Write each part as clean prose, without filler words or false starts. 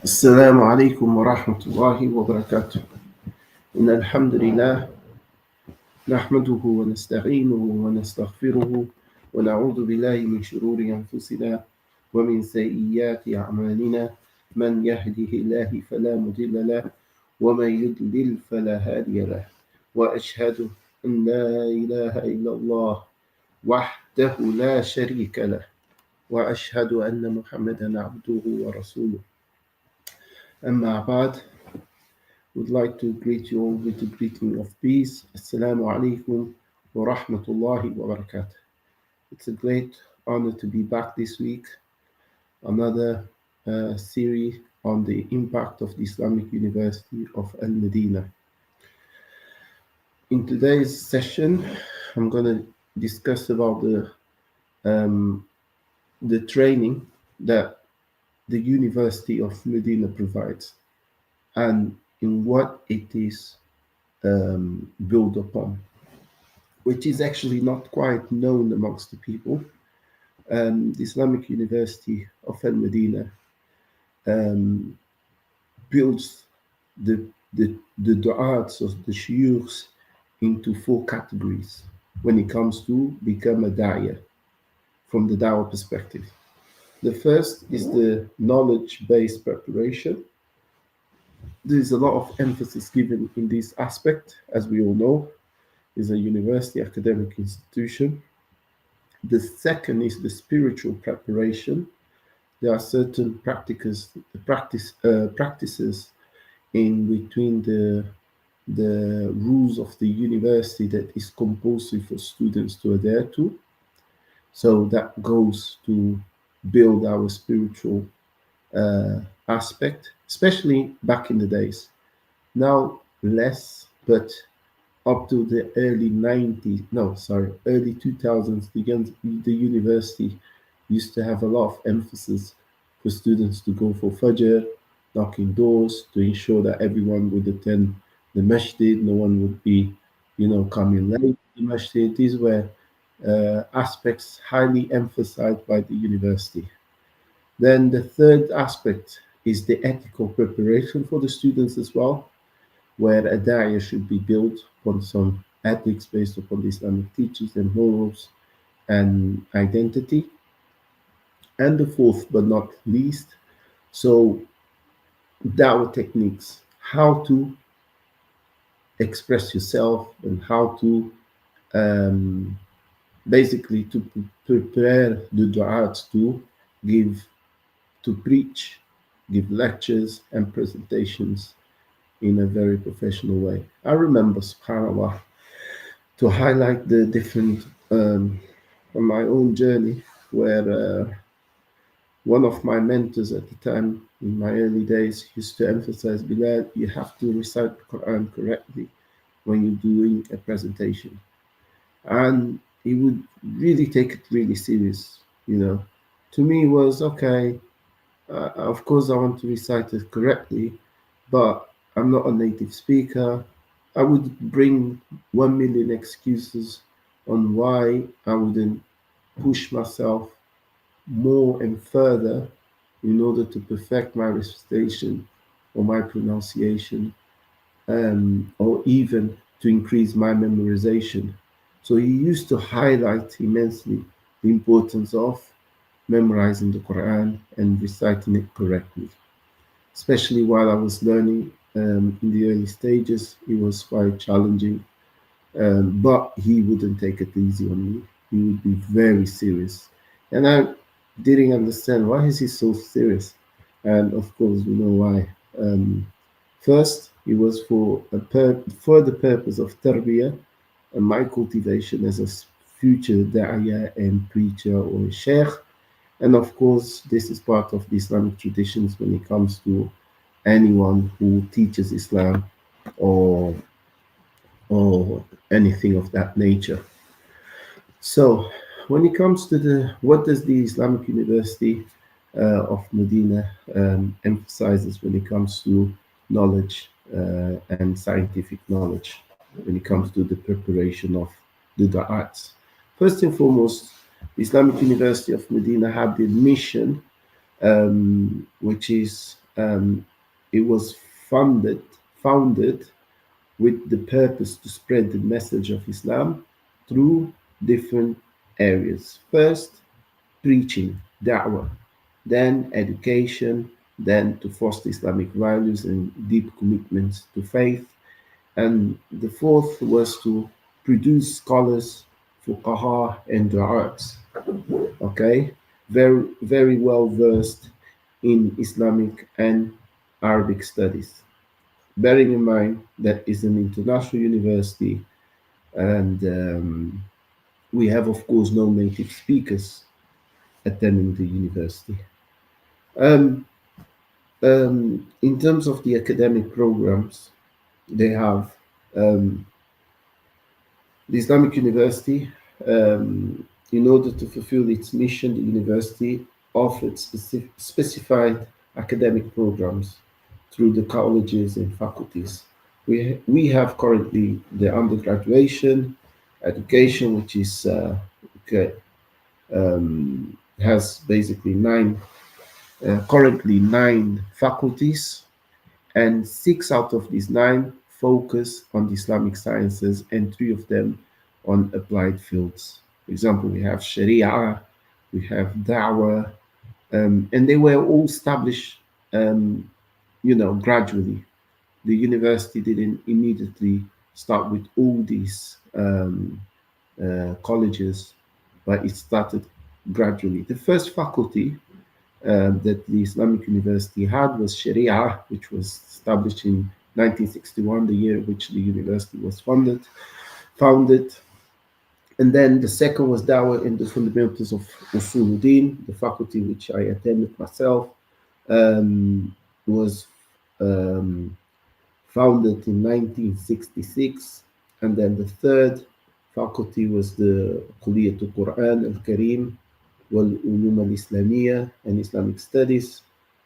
السلام عليكم ورحمة الله وبركاته. إن الحمد لله نحمده ونستعينه ونستغفره ونعوذ بالله من شرور أنفسنا ومن سيئات أعمالنا. من يهده الله فلا مضل له ومن يضلل فلا هادي له، وأشهد أن لا إله إلا الله وحده لا شريك له، وأشهد أن محمدا عبده ورسوله. أما بعد, would like to greet you all with the greeting of peace. Assalamu alaikum wa rahmatullahi wa barakatuh. It's a great honor to be back this week. Another series on the impact of the Islamic University of Al Medina. In today's session, I'm going to discuss about the training that the University of Medina provides and in what it is built upon, which is actually not quite known amongst the people. The Islamic University of Al Medina builds the du'ats of the shuyukhs into four categories when it comes to become a da'iyah from the da'wah perspective. The first is the knowledge-based preparation. There is a lot of emphasis given in this aspect, as we all know, is a university academic institution. The second is the spiritual preparation. There are certain practices in between the rules of the university that is compulsory for students to adhere to. So that goes to build our spiritual aspect, especially back in the days. Now less, but up to the early 2000s, the university used to have a lot of emphasis for students to go for Fajr, knocking doors, to ensure that everyone would attend the masjid, no one would be, coming late to the masjid. These were aspects highly emphasized by the university. Then the third aspect is the ethical preparation for the students as well, where a da'iyah should be built on some ethics based upon the Islamic teachings and morals and identity. And the fourth but not least, so da'wah techniques, how to express yourself and how to basically to prepare the du'at to preach, give lectures and presentations in a very professional way. I remember, subhanAllah, to highlight the different on my own journey, where one of my mentors at the time in my early days used to emphasize, Bilal, you have to recite the Quran correctly when you're doing a presentation. And he would really take it really serious, To me, it was okay. Of course, I want to recite it correctly, but I'm not a native speaker. I would bring 1 million excuses on why I wouldn't push myself more and further in order to perfect my recitation or my pronunciation, or even to increase my memorization. So he used to highlight immensely the importance of memorizing the Quran and reciting it correctly. Especially while I was learning in the early stages, it was quite challenging. But he wouldn't take it easy on me. He would be very serious. And I didn't understand, why is he so serious? And of course, we know why. First, it was for the purpose of tarbiyah and my cultivation as a future da'iyah and preacher or a sheikh. And of course, this is part of the Islamic traditions when it comes to anyone who teaches Islam or anything of that nature. So, when it comes to what does the Islamic University of Medina emphasizes when it comes to knowledge and scientific knowledge, when it comes to the preparation of the da'ats. First and foremost, the Islamic University of Medina had the mission which is it was funded founded with the purpose to spread the message of Islam through different areas. First, preaching, da'wah, then education, then to foster Islamic values and deep commitments to faith, and the fourth was to produce scholars, fuqaha, and du'ats. Okay, very well versed in Islamic and Arabic studies. Bearing in mind that it's an international university, and we have, of course, no native speakers attending the university. Um, in terms of the academic programs, they have um, the Islamic University. In order to fulfill its mission, the university offered specified academic programs through the colleges and faculties. We have currently the undergraduation education, which is okay, has basically currently nine faculties, and six out of these nine focus on the Islamic sciences, and three of them on applied fields. For example, we have Sharia, we have Dawah, and they were all established, um, gradually. The university didn't immediately start with all these colleges, but it started gradually. The first faculty that the Islamic University had was Sharia, which was established in 1961, the year which the university was founded. And then the second was Dawah in the Fundamentals of Usuluddin, the faculty which I attended myself, was um, founded in 1966. And then the third faculty was the Kuliyatul Quran al Kareem wal Ulum al Islamiyah and Islamic Studies,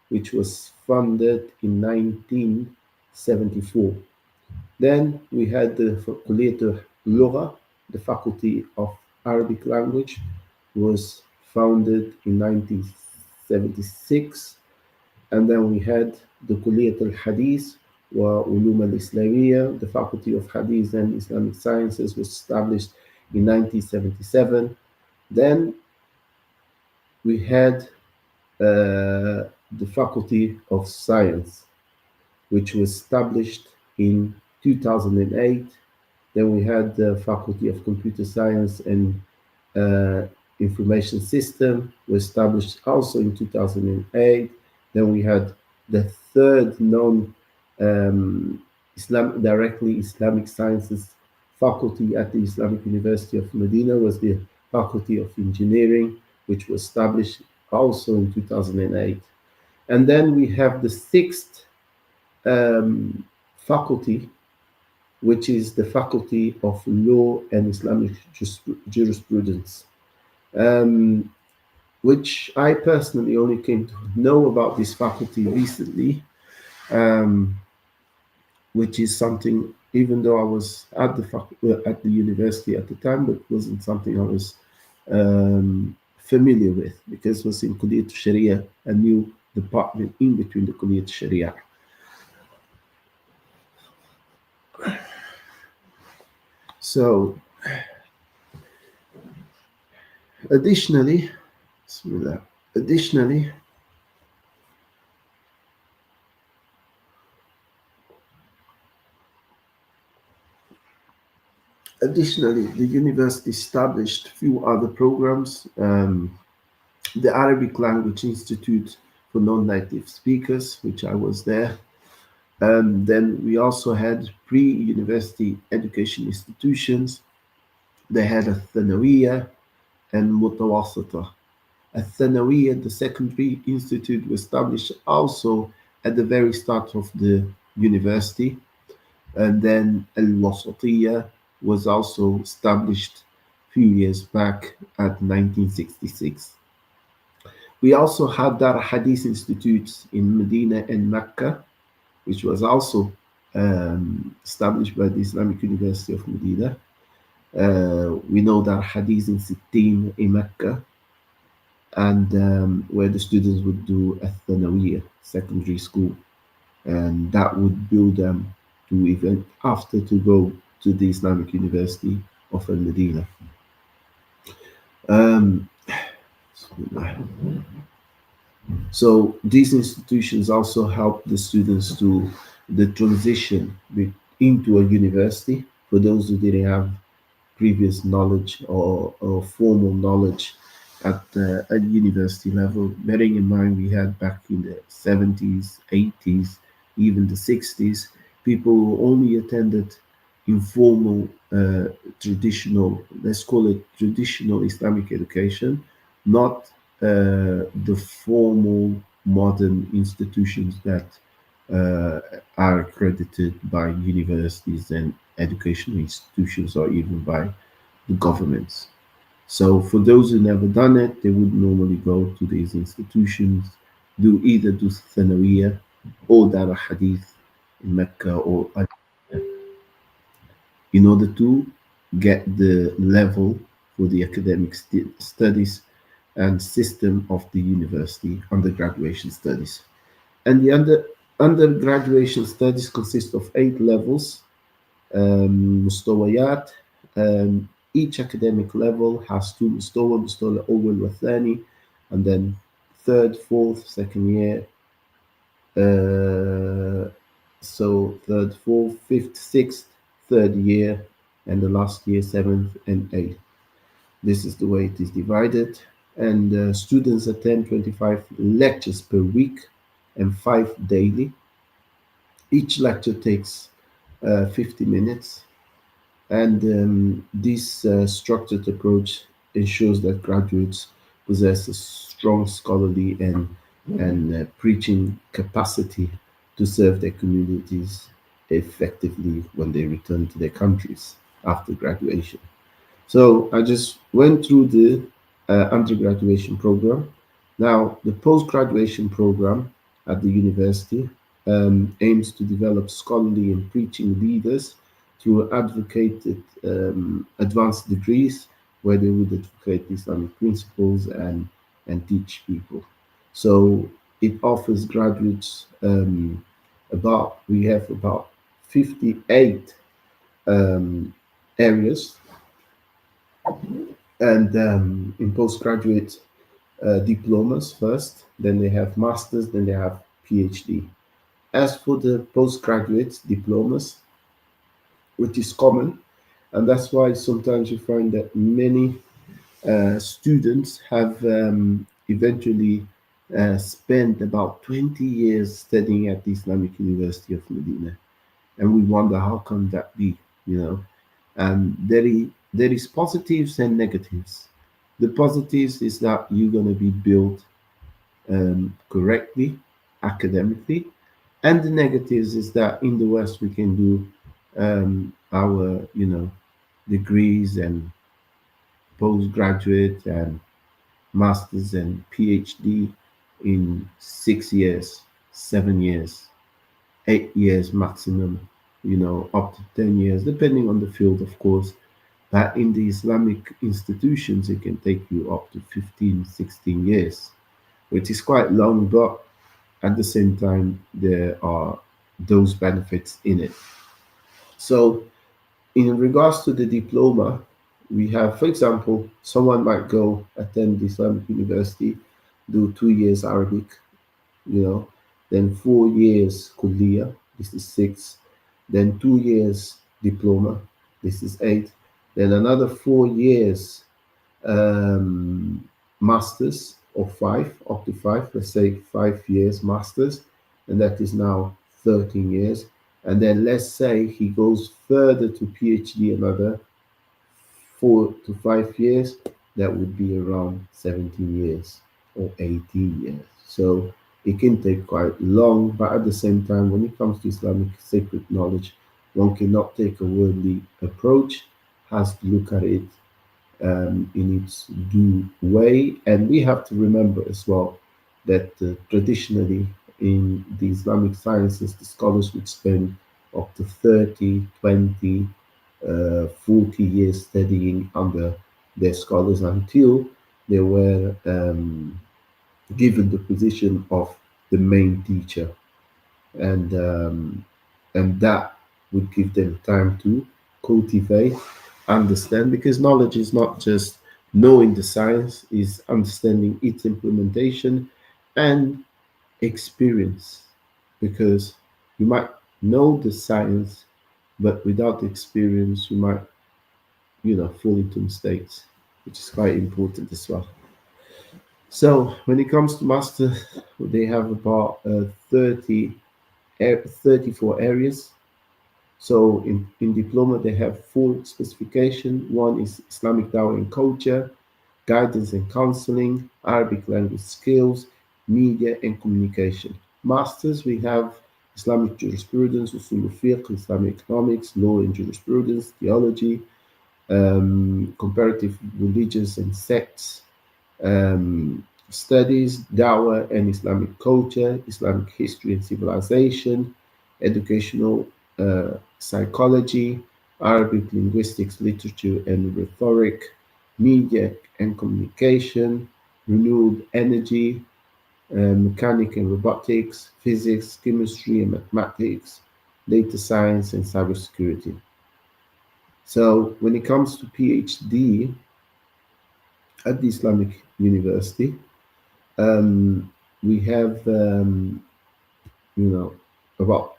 which was funded in 1974. Then we had the Kuliyatul Lugha, the Faculty of Arabic Language, was founded in 1976. And then we had the Kulliyat al-Hadith wa Ulum al-Islamiyya, the Faculty of Hadith and Islamic Sciences, was established in 1977. Then we had the Faculty of Science, which was established in 2008. Then we had the Faculty of Computer Science and uh, Information System, was established also in 2008. Then we had the third non directly Islamic Sciences faculty at the Islamic University of Medina, was the Faculty of Engineering, which was established also in 2008. And then we have the sixth faculty, which is the Faculty of Law and Islamic Jurisprudence, which I personally only came to know about this faculty recently, um, which is something, even though I was at at the university at the time, but wasn't something I was familiar with, because it was in Kulliyat Sharia, a new department in between the Kulliyat Sharia. So, additionally, Bismillah, additionally, the university established a few other programs. The Arabic Language Institute for non-native speakers, which I was there. Then we also had pre-university education institutions. They had a Thanawiyya and Mutawassita. A Thanawiyya, the secondary institute, was established also at the very start of the university. And then Al-Wasatiyya was also established a few years back at 1966. We also had Dar Hadith Institutes in Medina and Mecca, which was also established by the Islamic University of Medina. We know Dar Hadith in Sittin in Mecca. and where the students would do a Thanawiya, secondary school, and that would build them to even after to go to the Islamic University of Al Medina. Um, so these institutions also help the students to the transition into a university for those who didn't have previous knowledge or formal knowledge at university level. Bearing in mind we had back in the 70s, 80s, even the 60s, people who only attended informal, traditional, let's call it traditional Islamic education, not the formal modern institutions that are accredited by universities and educational institutions or even by the governments. So for those who never done it, they would normally go to these institutions, do Thanawiya or Dar Hadith in Mecca or in order to get the level for the academic studies and system of the university undergraduation studies. And the undergraduation studies consist of 8 levels, مستويات. Each academic level has two مستوى الأول والثاني, and then third, fourth, second year, uh, so third, fourth, fifth, sixth, third year, and the last year, seventh and eighth. This is the way it is divided, and students attend 25 lectures per week and 5 daily. Each lecture takes 50 minutes, and this structured approach ensures that graduates possess a strong scholarly and preaching capacity to serve their communities effectively when they return to their countries after graduation. So I just went through the undergraduation program. Now, the post-graduation program at the university aims to develop scholarly and preaching leaders through advocated advanced degrees where they would advocate Islamic principles and teach people. So it offers graduates we have about 58 um, areas, and in postgraduate diplomas first, then they have masters, then they have PhD. As for the postgraduate diplomas, which is common, and that's why sometimes you find that many students have eventually spent about 20 years studying at the Islamic University of Medina, and we wonder how can that be, you know? And there is positives and negatives. The positives is that you're going to be built correctly academically, and the negatives is that in the West we can do our degrees and postgraduate and masters and PhD in 6 years, 7 years, 8 years maximum, up to 10 years, depending on the field, of course. But in the Islamic institutions, it can take you up to 15, 16 years, which is quite long, but at the same time, there are those benefits in it. So, in regards to the diploma, we have, for example, someone might go attend the Islamic University, do 2 years Arabic, then 4 years Kuliya, this is 6, then 2 years diploma, this is 8, then another 4 years masters of 5, up to 5, let's say 5 years masters, and that is now 13 years. And then let's say he goes further to PhD another 4 to 5 years, that would be around 17 years or 18 years. So it can take quite long, but at the same time, when it comes to Islamic sacred knowledge, one cannot take a worldly approach, has to look at it in its due way. And we have to remember as well that traditionally in the Islamic sciences, the scholars would spend up to 30, 20, 40 years studying under their scholars until they were given the position of the main teacher, and that would give them time to cultivate, understand, because knowledge is not just knowing the science, is understanding its implementation and experience, because you might know the science, but without experience you might, fall into mistakes, which is quite important as well. So when it comes to master, they have about 34 areas. So in diploma, they have four specification. One is Islamic Dawah and Culture, Guidance and Counseling, Arabic Language Skills, Media and Communication. Masters, we have Islamic Jurisprudence, Usul al-Fiqh, Islamic Economics, Law and Jurisprudence, Theology, Comparative Religions and Sects, Studies, Dawah and Islamic Culture, Islamic History and Civilization, Educational Psychology, Arabic Linguistics, Literature and Rhetoric, Media and Communication, Renewable Energy, Mechanic and Robotics, Physics, Chemistry and Mathematics, Data Science and Cybersecurity. So when it comes to PhD at the Islamic University, um, we have you know about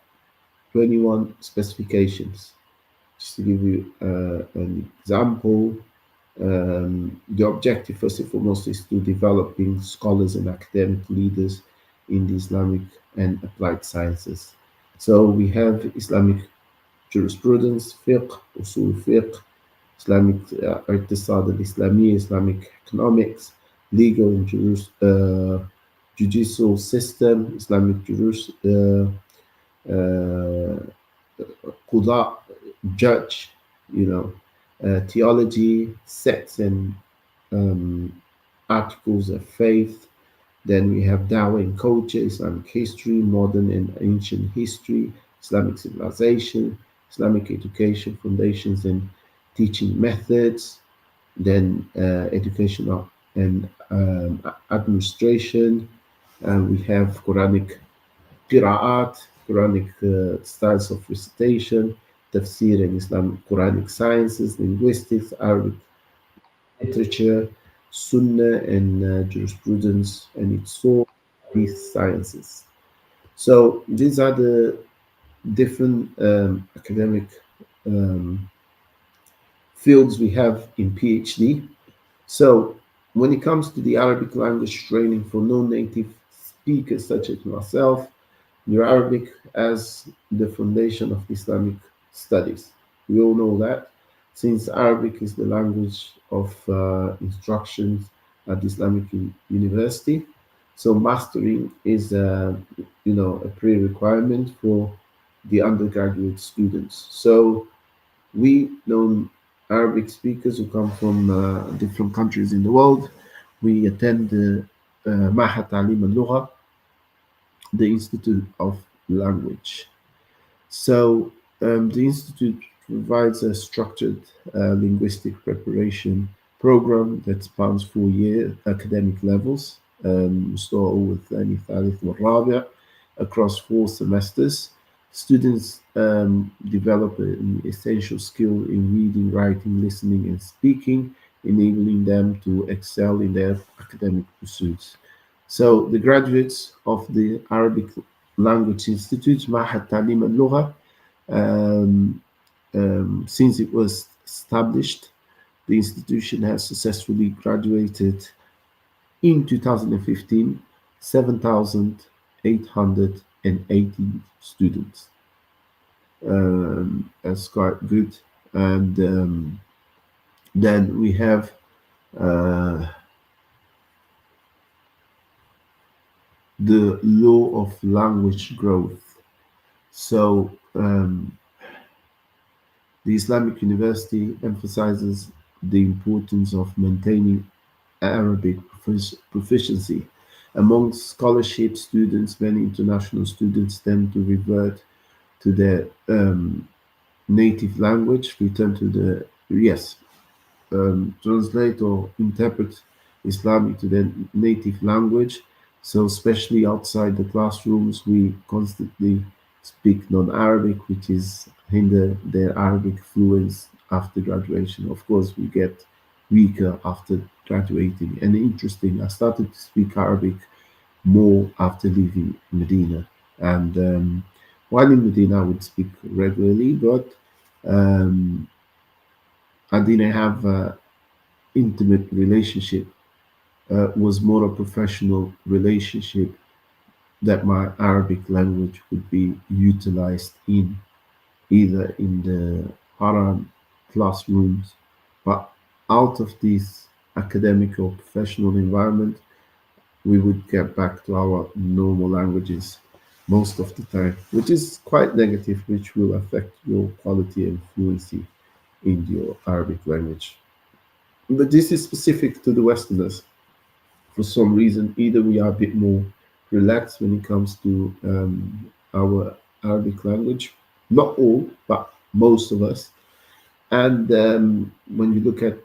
21 specifications. Just to give you an example, the objective first and foremost is to developing scholars and academic leaders in the Islamic and applied sciences. So we have Islamic jurisprudence, fiqh, usul fiqh, Islamic اقتصاد الإسلامي, Islamic economics, legal and judicial system, Islamic uh, qada, judge, theology, sects and um, articles of faith. Then we have Dawah and culture, Islamic history, modern and ancient history, Islamic civilization, Islamic education foundations and teaching methods, then educational and administration. We have Quranic qira'at, Quranic styles of recitation, tafsir and Islamic Quranic sciences, linguistics, Arabic literature, Sunnah and jurisprudence, and its source, these sciences. So these are the different academic um, fields we have in PhD. So when it comes to the Arabic language training for non-native speakers such as myself, your Arabic as the foundation of Islamic studies. We all know that since Arabic is the language of instructions at the Islamic University, so mastering is a pre-requirement for the undergraduate students. So we know Arabic speakers who come from different countries in the world. We attend the Mahat Talim al-Lugha, the Institute of Language. So the Institute provides a structured linguistic preparation program that spans 4 year academic levels, مستوى الثاني الثالث والرابع, across 4 semesters. Students develop an essential skill in reading, writing, listening, and speaking, enabling them to excel in their academic pursuits. So the graduates of the Arabic Language Institute, Mahat Talim al-Lugha, um, since it was established, the institution has successfully graduated in 2015 7,880 students. That's quite good. And then we have uh, the law of language growth. So the Islamic University emphasizes the importance of maintaining Arabic proficiency. Among scholarship students, many international students tend to revert to their native language, return to the, yes, translate or interpret Islamic to their native language. So, especially outside the classrooms, we constantly speak non-Arabic, which is hinder their Arabic fluence after graduation. Of course, we get weaker after graduating. And interesting, I started to speak Arabic more after leaving Medina. And while in Medina, I would speak regularly, but um, I didn't have an intimate relationship. Was more a professional relationship that my Arabic language would be utilized in, either in the Haram classrooms, but out of this academic or professional environment, we would get back to our normal languages most of the time, which is quite negative, which will affect your quality and fluency in your Arabic language. But this is specific to the Westerners. For some reason, either we are a bit more relaxed when it comes to our Arabic language, not all, but most of us. And when you look at,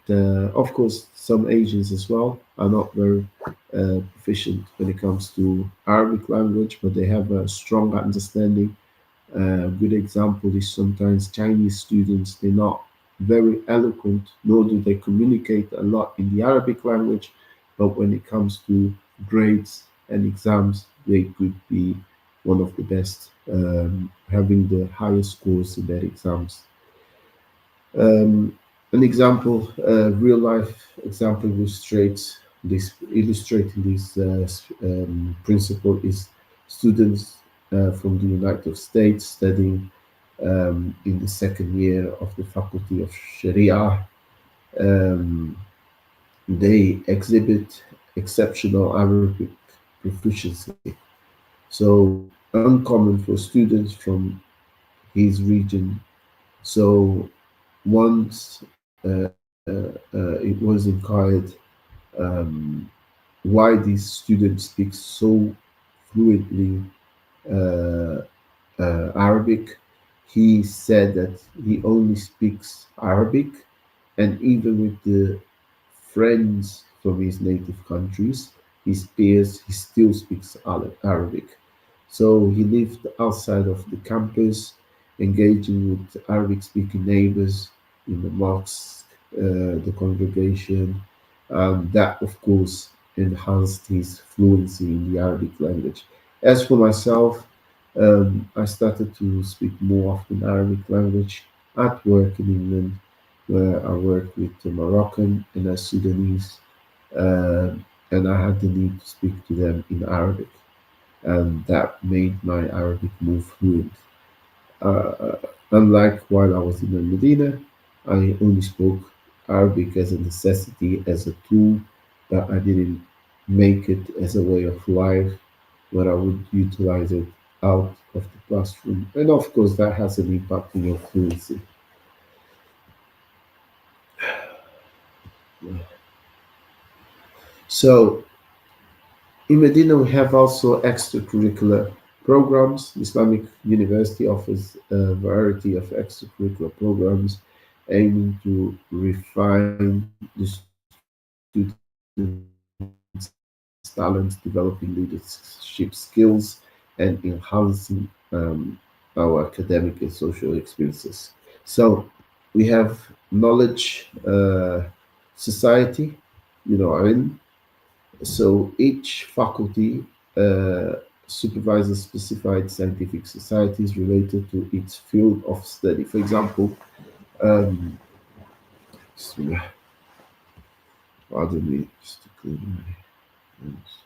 of course, some Asians as well are not very proficient when it comes to Arabic language, but they have a strong understanding. A good example is sometimes Chinese students, they're not very eloquent, nor do they communicate a lot in the Arabic language, but when it comes to grades and exams, they could be one of the best, having the highest scores in their exams. Um, an example, real life example illustrating this principle is students from the United States studying in the second year of the Faculty of Sharia. Um, they exhibit exceptional Arabic proficiency. So uncommon for students from his region. So once it was inquired um, why these students speak so fluently uh, Arabic, he said that he only speaks Arabic, and even with the friends from his native countries, his peers, he still speaks Arabic. So he lived outside of the campus, engaging with Arabic speaking neighbors in the mosque, the congregation. That, of course, enhanced his fluency in the Arabic language. As for myself, I started to speak more often Arabic language at work in England, where I worked with the Moroccan and a Sudanese, and I had the need to speak to them in Arabic, and that made my Arabic more fluent. Uh, Unlike while I was in Medina, I only spoke Arabic as a necessity, as a tool, but I didn't make it as a way of life where I would utilize it out of the classroom. And of course, that has an impact on your fluency. So, in Medina, we have also extracurricular programs. Islamic University offers a variety of extracurricular programs aiming to refine the students' talents, developing leadership skills, and enhancing our academic and social experiences. So we have knowledge society, so each faculty supervises specified scientific societies related to its field of study. For example, um, pardon me, just to clear my nose.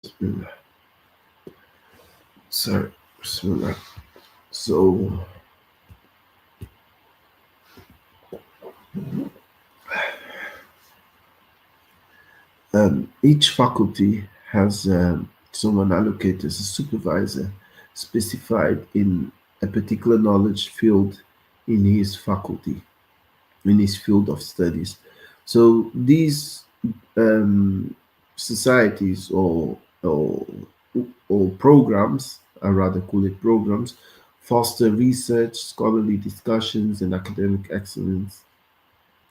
Bismillah. Sorry, Bismillah. So each faculty has someone allocated as a supervisor specified in a particular knowledge field in his faculty, in his field of studies. So these societies or programs, I rather call it programs, foster research, scholarly discussions, and academic excellence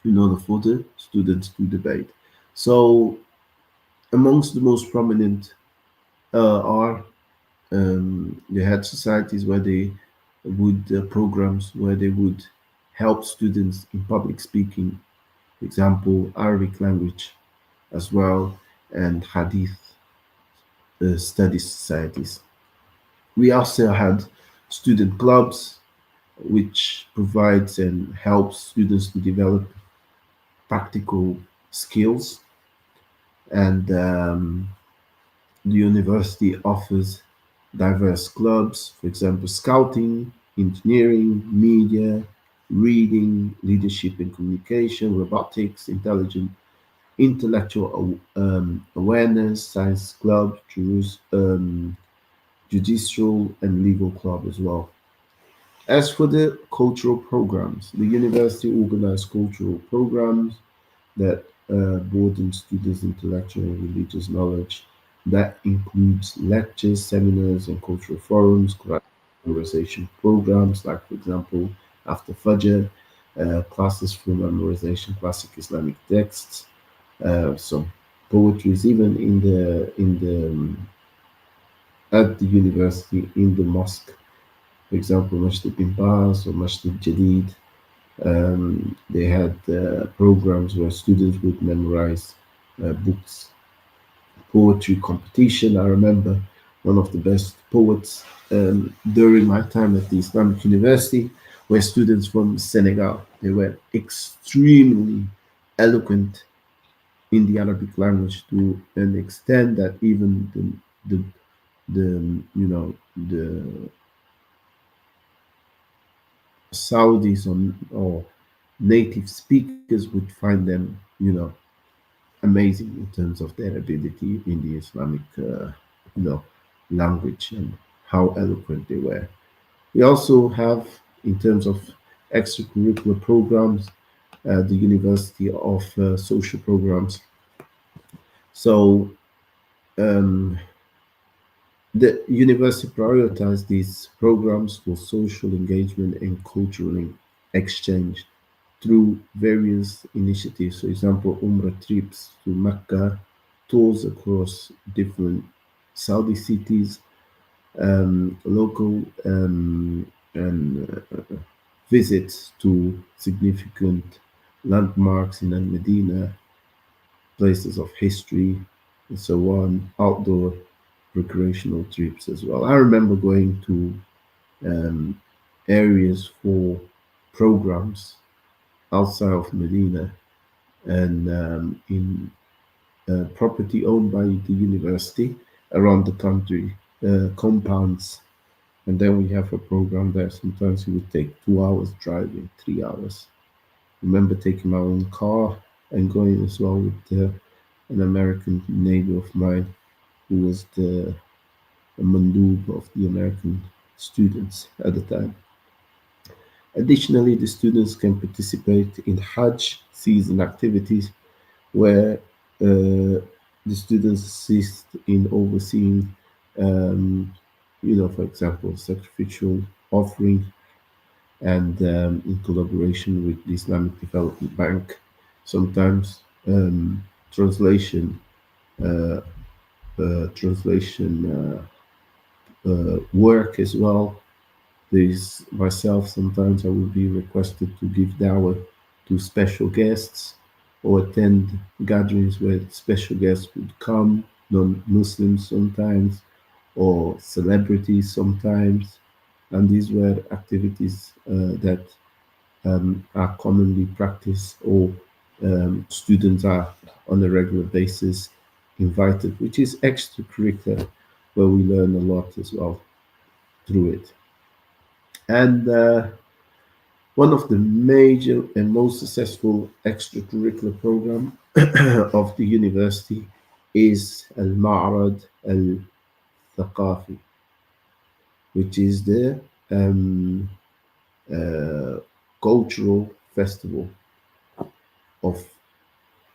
in order for the students to debate. So, amongst the most prominent are they had societies where they would programs where they would help students in public speaking, for example, Arabic language as well, and Hadith study societies. We also had student clubs, which provides and helps students to develop practical skills, and the university offers diverse clubs, for example, scouting, engineering, media, reading, leadership and communication, robotics, intellectual awareness, science club, judicial and legal club as well. As for the cultural programs, the university organized cultural programs that broaden students' intellectual and religious knowledge. That includes lectures, seminars, and cultural forums, memorization programs, like, for example, after Fajr, classes for memorization, classic Islamic texts, some poetries, even at the university in the mosque. For example, Masjid bin Baz or Masjid Jadid. They had programs where students would memorize books, poetry competition. I remember one of the best poets during my time at the Islamic University were students from Senegal. They were extremely eloquent in the Arabic language to an extent that even the Saudis or native speakers would find them, amazing in terms of their ability in the Islamic, language and how eloquent they were. We also have, in terms of extracurricular programs, the University of Social Programs. So um, the university prioritized these programs for social engagement and cultural exchange through various initiatives. For example, Umrah trips to Mecca, tours across different Saudi cities, local and visits to significant landmarks in Al Medina, places of history, and so on, outdoor recreational trips as well. I remember going to um, areas for programs outside of Medina and in property owned by the university around the country, compounds. And then we have a program there. Sometimes it would take 2 hours driving, 3 hours. Remember taking my own car and going as well with an American neighbor of mine who was the mandub of the American students at the time. Additionally, the students can participate in Hajj season activities where the students assist in overseeing, um, for example, sacrificial offering and in collaboration with the Islamic Development Bank. Sometimes translation, uh, translation work as well. There's myself, sometimes I will be requested to give dawah to special guests or attend gatherings where special guests would come, non-Muslims sometimes, or celebrities sometimes. And these were activities that are commonly practiced or students are on a regular basis invited, which is extracurricular, where we learn a lot as well through it. And one of the major and most successful extracurricular program of the university is Al-Ma'rad Al-Thaqafi, which is the um, uh, cultural festival of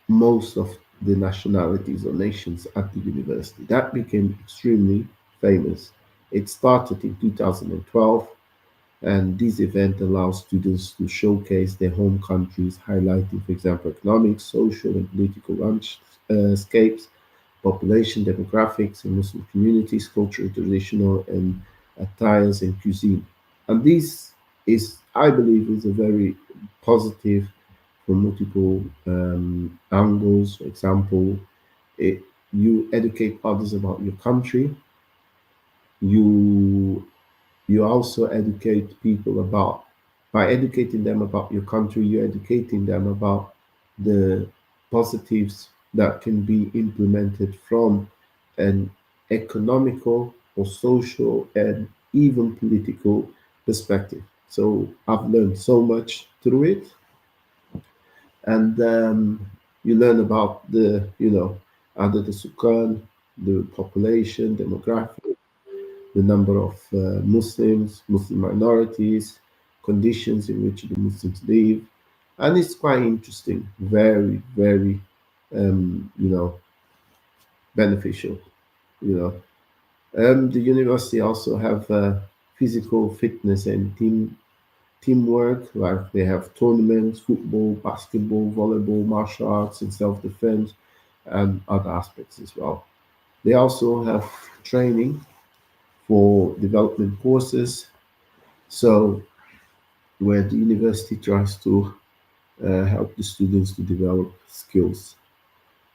most of the nationalities or nations at the university. That became extremely famous. It started in 2012, and this event allows students to showcase their home countries, highlighting, for example, economic, social, and political landscapes, population demographics in Muslim communities, cultural, traditional, and attires and cuisine. And this is, I believe, is a very positive from multiple angles. For example, it, you educate others about your country. You you also educate people about, by educating them about your country, you're educating them about the positives that can be implemented from an economical or social and even political perspective. So I've learned so much through it. And you learn about the, under the Sukan, the population, demographic, the number of Muslims, Muslim minorities, conditions in which the Muslims live, and it's quite interesting, very, very, beneficial. You know, the university also have physical fitness and teamwork. Like they have tournaments, football, basketball, volleyball, martial arts, and self defense, and other aspects as well. They also have training for development courses. So where the university tries to help the students to develop skills.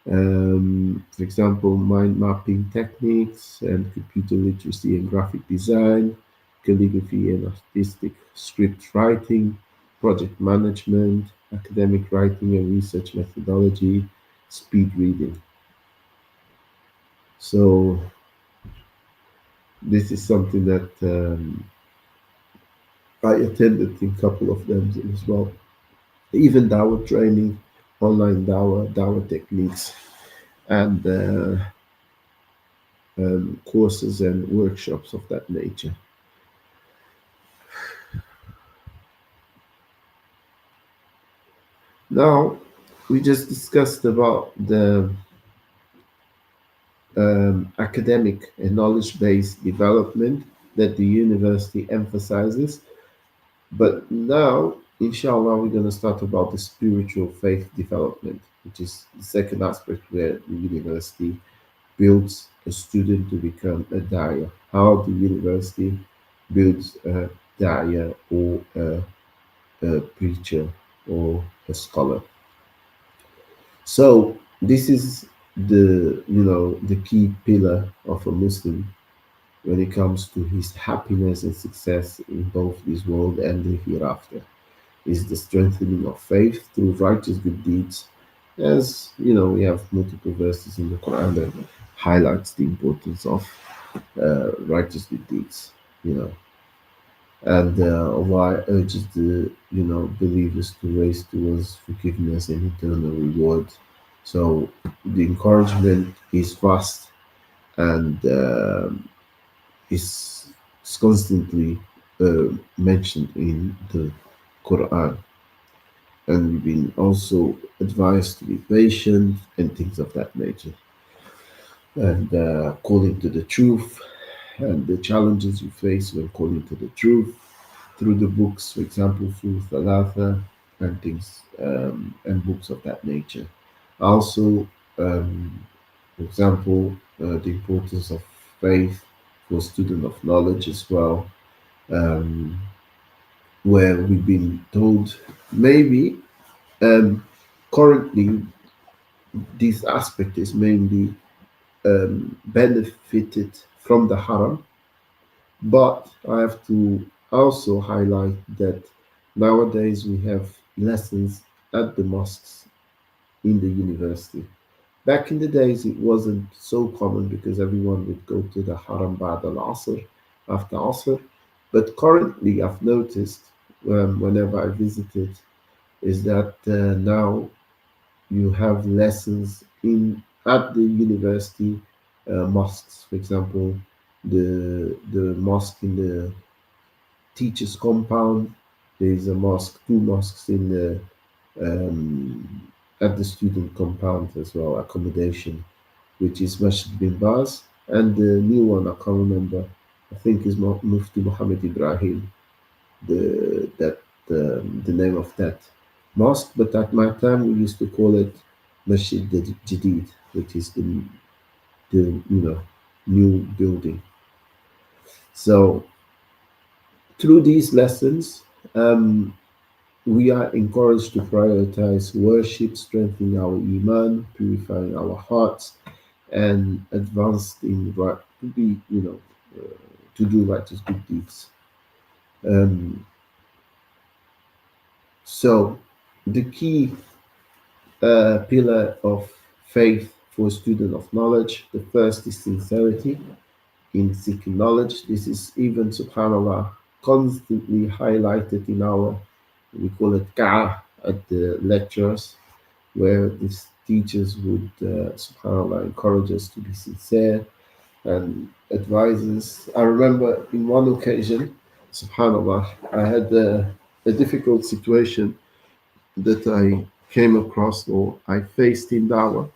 For example, mind mapping techniques and computer literacy and graphic design, calligraphy and artistic script writing, project management, academic writing and research methodology, speed reading. So this is something that I attended in a couple of them as well. Even Dawah training, online Dawah techniques, and courses and workshops of that nature. Now, we just discussed about the academic and knowledge-based development that the university emphasizes, but now, inshallah, we're going to start about the spiritual faith development, which is the second aspect where the university builds a student to become a daya. How the university builds a daya or a preacher or a scholar. So this is the key pillar of a Muslim when it comes to his happiness and success in both this world and the hereafter. Is the strengthening of faith through righteous good deeds. As we have multiple verses in the Quran that highlights the importance of righteous good deeds. You know, and Allah urges the believers to race towards forgiveness and eternal reward. So the encouragement is vast and is constantly mentioned in the Quran, and we've been also advised to be patient and things of that nature, and calling to the truth and the challenges you face when calling to the truth through the books, for example, through Thalatha and things and books of that nature. Also, for example, the importance of faith for student of knowledge as well, um, where we've been told maybe currently this aspect is mainly benefited from the haram, but I have to also highlight that nowadays we have lessons at the mosques in the university. Back in the days, it wasn't so common because everyone would go to the Haram Ba'd al Asr after Asr. But currently, I've noticed whenever I visited is that now you have lessons in at the university mosques. For example, the mosque in the teachers' compound. There is a mosque, two mosques in the um, at the student compound as well, accommodation, which is Masjid bin Baz, and the new one I can't remember. I think is Mufti Muhammad Ibrahim, that the name of that mosque. But at my time, we used to call it Masjid Jadid, which is the new building. So through these lessons, um, we are encouraged to prioritize worship, strengthening our iman, purifying our hearts, and advanced in right to be, to do righteous good deeds. Um, so, the key pillar of faith for a student of knowledge, the first is sincerity in seeking knowledge. This is even, subhanAllah, constantly highlighted in our, we call it Ka'ah at the lectures, where these teachers would, subhanAllah, encourage us to be sincere and advise us. I remember in one occasion, subhanAllah, I had a difficult situation that I came across or I faced in Dawah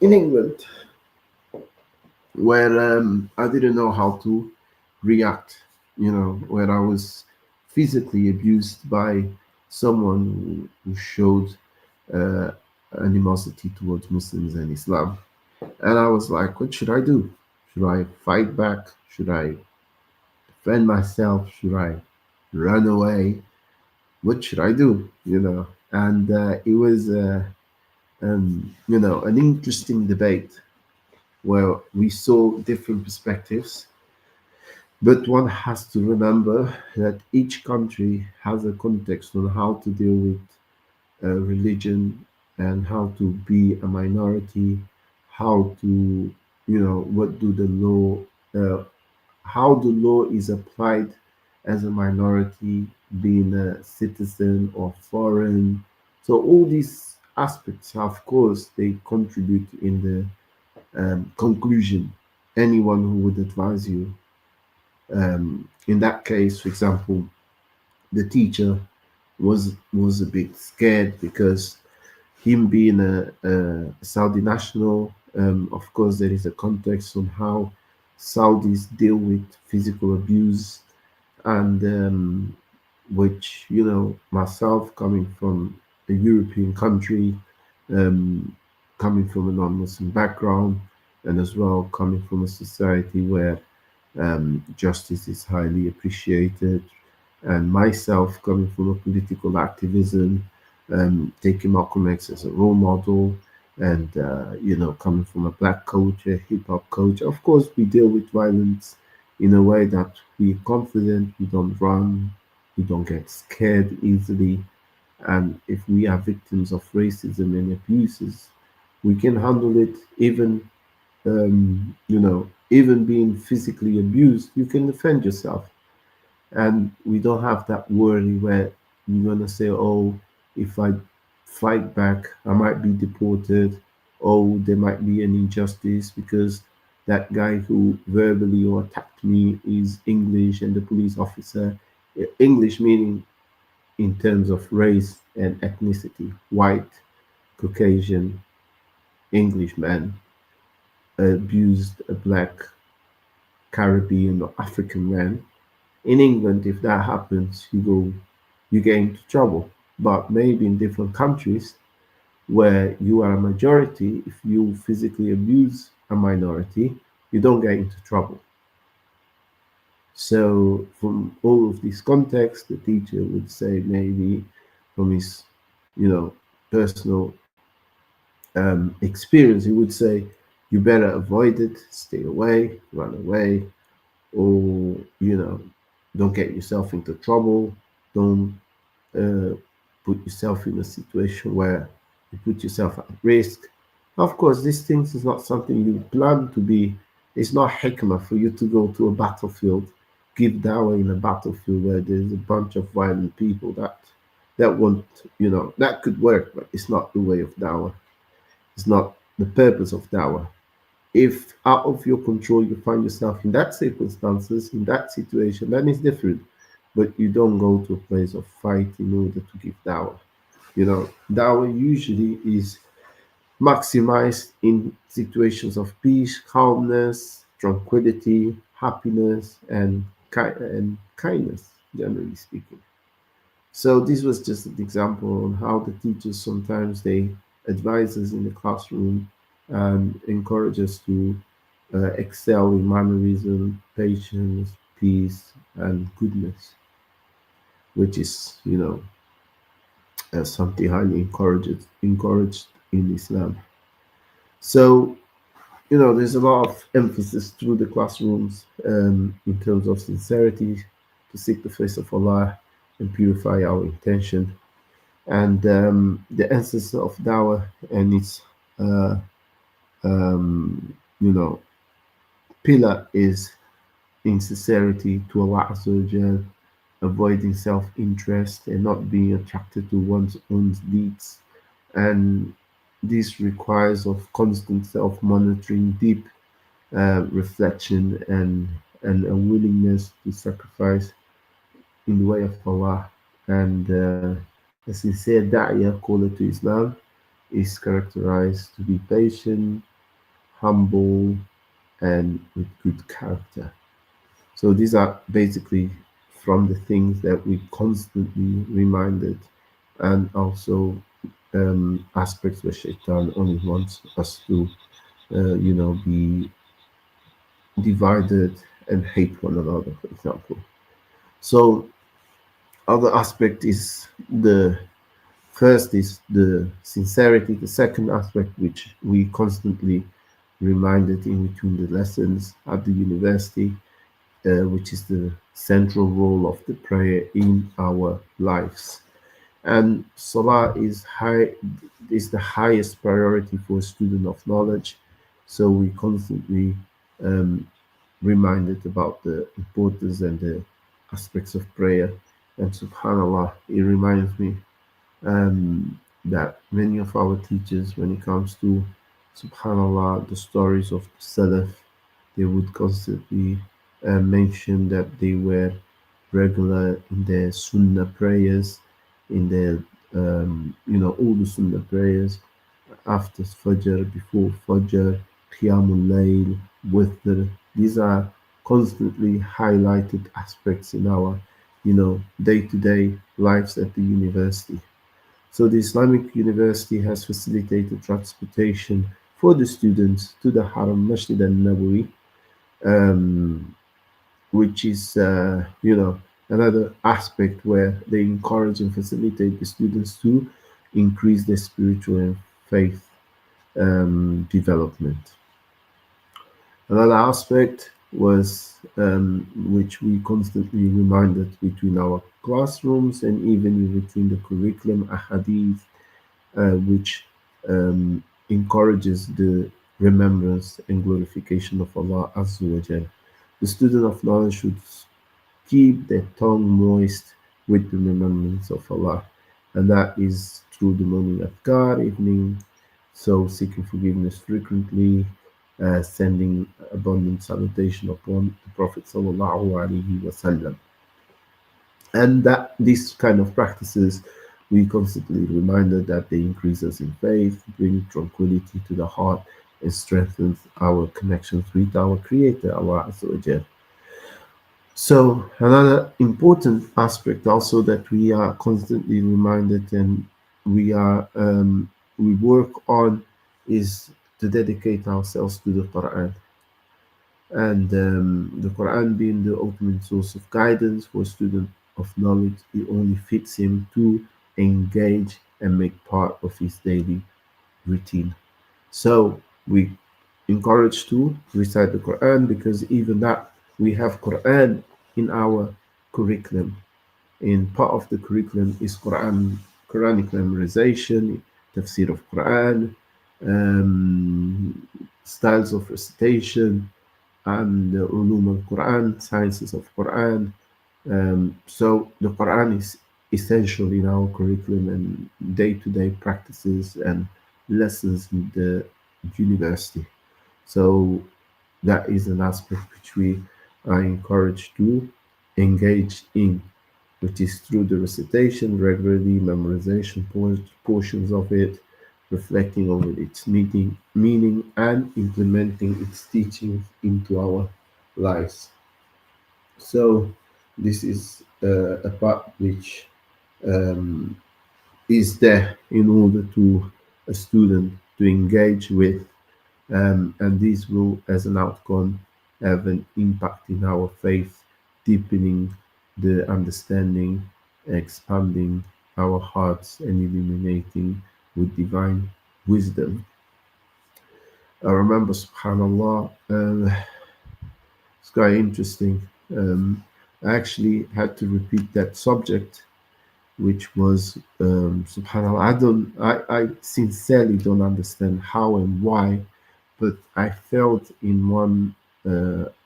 in England, where I didn't know how to react, where I was physically abused by someone who showed uh, animosity towards Muslims and Islam. And I was like, what should I do? Should I fight back? Should I defend myself? Should I run away? What should I do? And it was, an interesting debate where we saw different perspectives. But one has to remember that each country has a context on how to deal with religion and how to be a minority, how to, what do the law, how the law is applied as a minority, being a citizen or foreign. So all these aspects, of course, they contribute in the conclusion. Anyone who would advise you, in that case, for example, the teacher was a bit scared because him being a Saudi national, of course, there is a context on how Saudis deal with physical abuse, and which, myself coming from a European country, um, coming from a non-Muslim background, and as well coming from a society where justice is highly appreciated, and myself coming from a political activism, taking Malcolm X as a role model, and coming from a black culture, hip hop culture. Of course, we deal with violence in a way that we're confident, we don't run, we don't get scared easily, and if we are victims of racism and abuses, we can handle it. Even being physically abused, you can defend yourself, and we don't have that worry where you're gonna say, "Oh, if I fight back, I might be deported. Oh, there might be an injustice because that guy who verbally or attacked me is English, and the police officer, English meaning in terms of race and ethnicity, white, Caucasian, English man abused a black Caribbean or African man." In England, if that happens, you get into trouble. But maybe in different countries where you are a majority, if you physically abuse a minority, you don't get into trouble. So, from all of this context, the teacher would say, maybe from his, you know, personal experience, he would say, you better avoid it, stay away, run away, or don't get yourself into trouble, don't uh, put yourself in a situation where you put yourself at risk. Of course, these things is not something you plan to be. It's not hikmah for you to go to a battlefield, give dawah in a battlefield where there's a bunch of violent people. That won't, that could work, but it's not the way of dawah. It's not the purpose of dawah. If out of your control you find yourself in that circumstances, in that situation, then it's different. But you don't go to a place of fight in order to give dawah. Dawah usually is maximized in situations of peace, calmness, tranquility, happiness, and kindness, generally speaking. So this was just an example on how the teachers sometimes they advise us in the classroom and encourage us to excel in mannerism, patience, peace, and goodness, which is something highly encouraged in Islam. So there's a lot of emphasis through the classrooms in terms of sincerity to seek the face of Allah and purify our intention. And the essence of dawah and its uh, you know pillar is in sincerity to Allah Azza wa Jal, avoiding self-interest and not being attracted to one's own deeds. And this requires of constant self-monitoring, deep reflection, and a willingness to sacrifice in the way of Allah. And a sincere da'iyah caller to Islam is characterized to be patient, humble, and with good character. So these are basically from the things that we constantly reminded, and also aspects where Shaitan only wants us to, be divided and hate one another, for example. So other aspect is the first is the sincerity. The second aspect, which we constantly reminded in between the lessons at the university, which is the central role of the prayer in our lives. And Salah is the highest priority for a student of knowledge. So we constantly um, reminded about the importance and the aspects of prayer. And subhanallah, it reminds me that many of our teachers, when it comes to subhanallah, the stories of the Salaf, they would constantly mention that they were regular in their Sunnah prayers, in their all the Sunnah prayers after Fajr, before Fajr, Qiyamul Layl, Witr. These are constantly highlighted aspects in our day-to-day lives at the university. So the Islamic University has facilitated transportation for the students to the Haram Masjid al-Nabawi, um, which is another aspect where they encourage and facilitate the students to increase their spiritual and faith development. Another aspect was which we constantly reminded between our classrooms and even in between the curriculum, ahadith, which encourages the remembrance and glorification of Allah Azza wa Jal. The student of knowledge should keep their tongue moist with the remembrance of Allah, and that is through the morning adhkar, evening, so seeking forgiveness frequently, sending abundant salutation upon the Prophet sallallahu alaihi wasallam. And that these kind of practices, we constantly reminded that they increase us in faith, bring tranquility to the heart, and strengthens our connections with our Creator, Allah Azza wa Jal. So another important aspect also that we are constantly reminded and we work on is to dedicate ourselves to the Quran. And the Quran being the ultimate source of guidance for a student of knowledge, it only fits him to engage and make part of his daily routine. So we encourage to recite the Quran, because even that we have Quran in our curriculum. In part of the curriculum is Quranic memorization, tafsir of Quran, styles of recitation, and ulum al-Quran, sciences of Quran. So the Quran is essential in our curriculum and day-to-day practices and lessons in the university. So that is an aspect which we are encouraged to engage in. which is through the recitation, regularly memorization portions of it, reflecting over its meaning, and implementing its teachings into our lives. So, this is a part which um, is there in order to a student to engage with, and this will, as an outcome, have an impact in our faith, deepening the understanding, expanding our hearts, and illuminating with divine wisdom. I remember, subhanAllah, it's quite interesting. I actually had to repeat that subject, which was subhanallah. I sincerely don't understand how and why, but I felt in one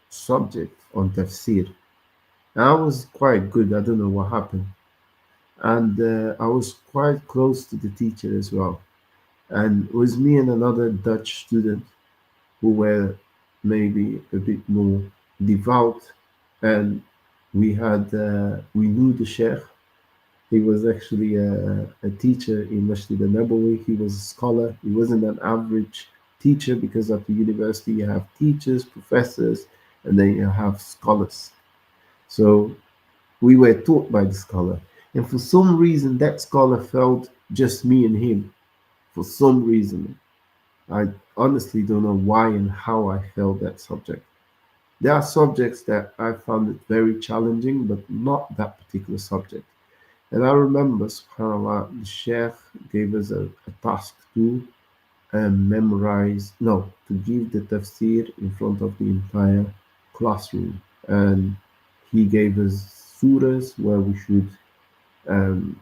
subject on tafsir. And I was quite good. I don't know what happened, and I was quite close to the teacher as well. And it was me and another Dutch student who were maybe a bit more devout, and we knew the sheikh. He was actually a teacher in Masjid al-Nabawi. He was a scholar. He wasn't an average teacher because at the university you have teachers, professors, and then you have scholars. So we were taught by the scholar. And for some reason, that scholar felt just me and him. For some reason. I honestly don't know why and how I felt that subject. There are subjects that I found it very challenging, but not that particular subject. And I remember, subhanAllah, the Sheikh gave us a task to memorize, no, to give the tafsir in front of the entire classroom. And he gave us surahs where we should, um,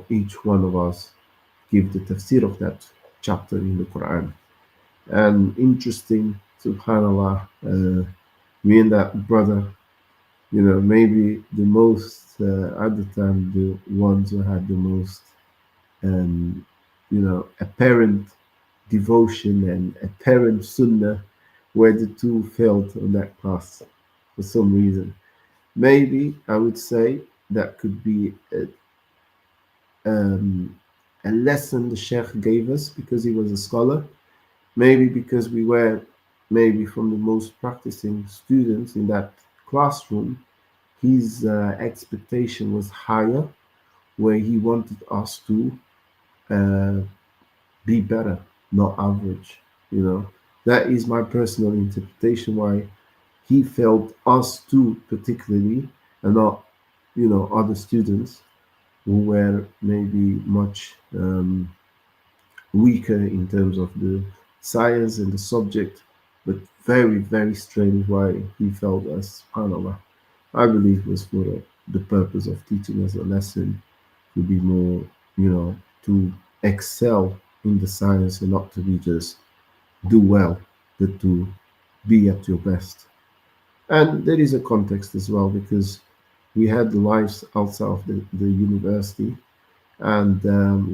each one of us give the tafsir of that chapter in the Quran. And interesting, subhanAllah, me and that brother, maybe the most, at the time, the ones who had the most um, apparent devotion and apparent sunnah where the two failed on that class for some reason. Maybe I would say that could be a lesson the Sheikh gave us because he was a scholar. Maybe because we were maybe from the most practicing students in that classroom, his expectation was higher, where he wanted us to uh, be better, not average. You know, that is my personal interpretation why he felt us too particularly, and not other students who were maybe much weaker in terms of the science and the subject, but very, very strange why he felt us, subhanAllah. I believe it was for the purpose of teaching us a lesson to be more, to excel in the science and not to be just do well, but to be at your best. And there is a context as well because we had lives outside of the university and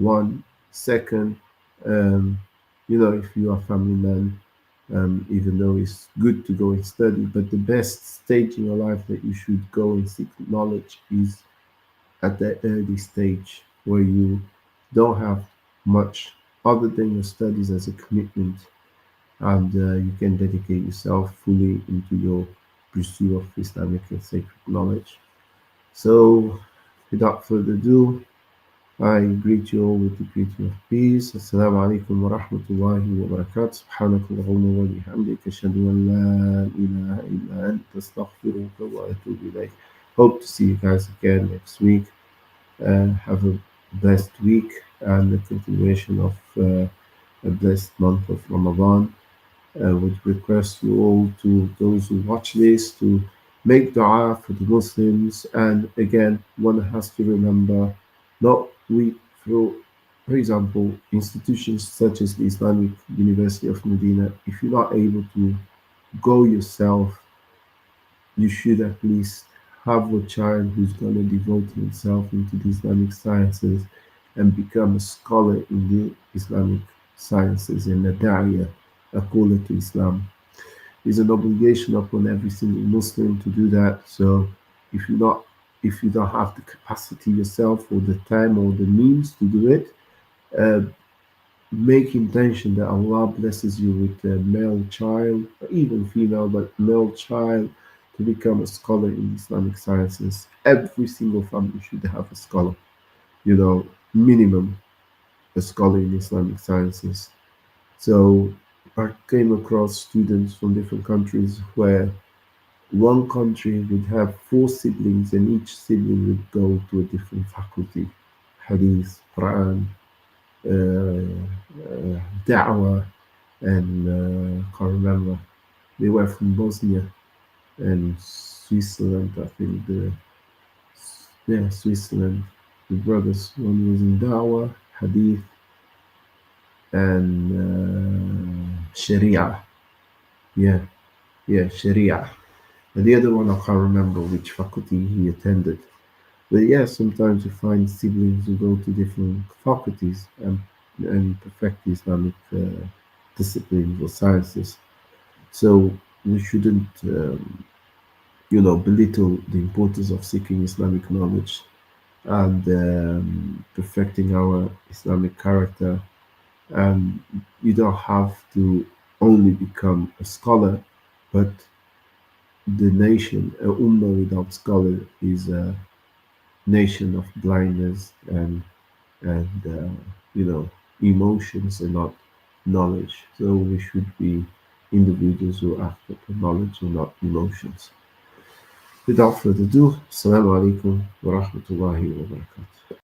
one second if you are a family man, even though it's good to go and study, but the best stage in your life that you should go and seek knowledge is at that early stage where you don't have much other than your studies as a commitment, and you can dedicate yourself fully into your pursuit of Islamic and sacred knowledge. So without further ado, I greet you all with the greeting of peace. Assalamu alaikum wa rahmatullahi wa barakatuh. سبحانك اللهم وبحمدك أشهد أن لا إله إلا أنت أستغفرك وأتوب إليك. Hope to see you guys again next week. Have a blessed week and the continuation of a blessed month of Ramadan. Would request you all to those who watch this to make dua for the Muslims. And again, one has to remember, not we through, for example, institutions such as the Islamic University of Medina. If you're not able to go yourself, you should at least have a child who's going to devote himself into the Islamic sciences and become a scholar in the Islamic sciences and a da'iyah, a caller to Islam. It's an obligation upon every single Muslim to do that. So if you're not if you don't have the capacity yourself or the time or the means to do it, uh, make intention that Allah blesses you with a male child, or even female, but male child, to become a scholar in Islamic sciences. Every single family should have a scholar, minimum a scholar in Islamic sciences. So I came across students from different countries where one country would have four siblings, and each sibling would go to a different faculty: Hadith, Quran, Da'wah, and can't remember. They were from Bosnia and Switzerland, I think. Switzerland. The brothers, one was in Da'wah, Hadith, and Sharia. Yeah, yeah, Sharia. And the other one, I can't remember which faculty he attended. But yeah, sometimes you find siblings who go to different faculties and perfect the Islamic disciplines or sciences. So we shouldn't, belittle the importance of seeking Islamic knowledge and perfecting our Islamic character. And you don't have to only become a scholar, but the nation, a ummah without scholar, is a nation of blindness and emotions and not knowledge. So we should be individuals who act upon knowledge and not emotions. Without further ado, Assalamu alaikum wa rahmatullahi wa barakatuh.